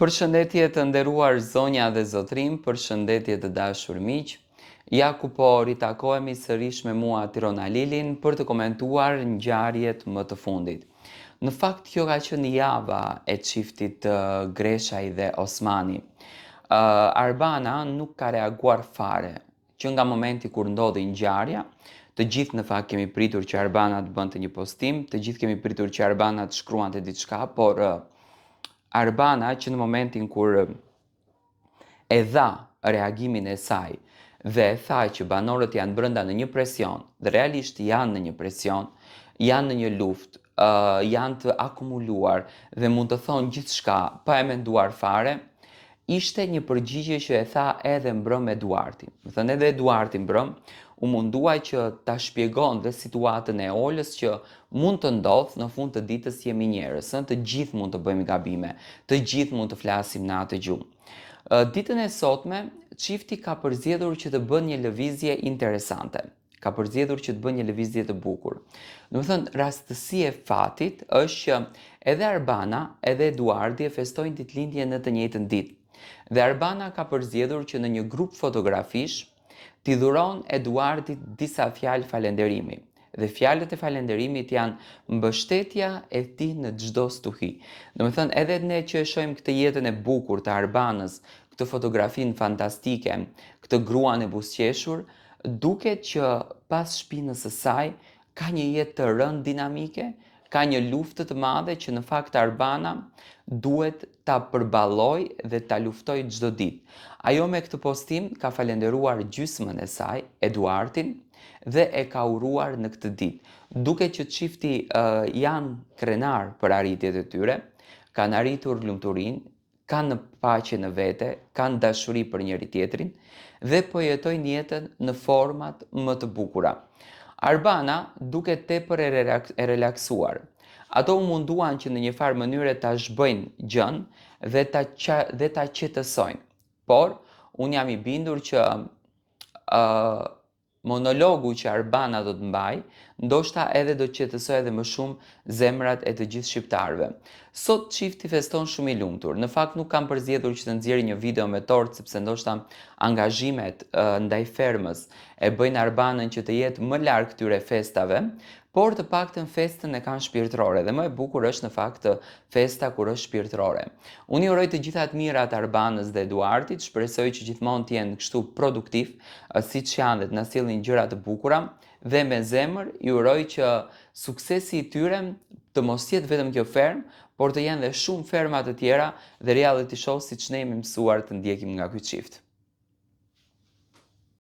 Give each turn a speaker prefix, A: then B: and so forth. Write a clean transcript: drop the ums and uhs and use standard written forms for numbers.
A: Përshëndetje të nderuar zonja dhe zotrim, përshëndetje të dashur miq. Ja ku po ritakohemi sërish me mua Tirona Lilin për të komentuar ngjarjet më të fundit. Në fakt kjo ka qenë java e çiftit Greshaj dhe Osmani. Arbana nuk ka reaguar fare, që nga momenti kur ndodhi ngjarja, të gjithë në fakt kemi pritur që Arbana të bënte një postim, të gjithë kemi pritur që Arbana të shkruante diçka, por Arbana që në momentin kur e dha reagimin e saj dhe tha që banorët janë brenda në një presion, dhe realisht janë në një presion, janë në një luftë, janë të akumuluar dhe mund të thonë gjithçka pa e menduar fare, ishte një përgjigje që e tha edhe mbrëm Eduardi. Më thënë edhe Eduardi mbrëm, u mundua që ta shpjegon dhe situatën e Olës që mund të ndodhë në fund të ditës jemi njerëz, të gjithë mund të bëjmë gabime, të gjithë mund të flasim në atë gjumë. Ditën e sotme, çifti ka përzgjedhur që të bën një lëvizje interesante. Ka përzgjedhur që të bën një lëvizje të bukur. Do të thënë, rastësia e fatit është që edhe Arbana, edhe Eduardi e festojnë ditëlindjen në të njëjtën ditë. Dhe Arbana ka përzgjedhur që në një grup fotografish t'i dhuron Eduardit disa fjalë falënderimi. Dhe fjalët e falënderimit janë mbështetja e tij në çdo stuhi. Domethënë edhe ne që e shohim këtë jetën e bukur të Arbanës, këtë fotografinë fantastike, këtë gruan e buzëqeshur, duket që pas shpinës së saj ka një jetë të rënd dinamike, ka një luftë të madhe që në fakt Arbana duhet ta përballojë dhe ta luftojë çdo ditë. Ajo me këtë postim ka falendëruar gjysmën e saj, Eduardin, dhe e ka uruar në këtë ditë. Duket që çifti janë krenar për arritjet e tyre, kanë arritur lumturinë, kanë paqe në vete, kanë dashuri për njëri tjetrin dhe po jetojnë jetën në format më të bukura. Arbana duket tepër e relaksuar. Ato u munduan që në një farë mënyre ta zhbëjnë gjën dhe ta qetësojnë. Por unë jam i bindur që monologu që Arbana do të mbaj, ndoshta edhe do të qetësoj edhe më shumë zemrat e të gjithë shqiptarëve. Sot çifti feston shumë i lumtur. Në fakt nuk kam përzgjedhur që të nxjerrë një video me tort sepse ndoshta angazhimet ndaj fermës e bëjnë Arbanën që të jetë më larg këtyre festave, por të paktën festën e kanë shpirtërore dhe më e bukur është në fakt festa kur është shpirtërore. Unë i uroj të gjitha të mirat Arbanës dhe Eduardit, shpresoj që gjithmonë të jenë kështu produktiv, siç janë dhe të na sillnin gjëra të bukura dhe me zemër i uroj që suksesi i tyre të mos jetë vetëm kjo fermë, por të jenë dhe shumë ferma të tjera dhe reality show siç ne jemi mësuar të ndjekim nga ky çift.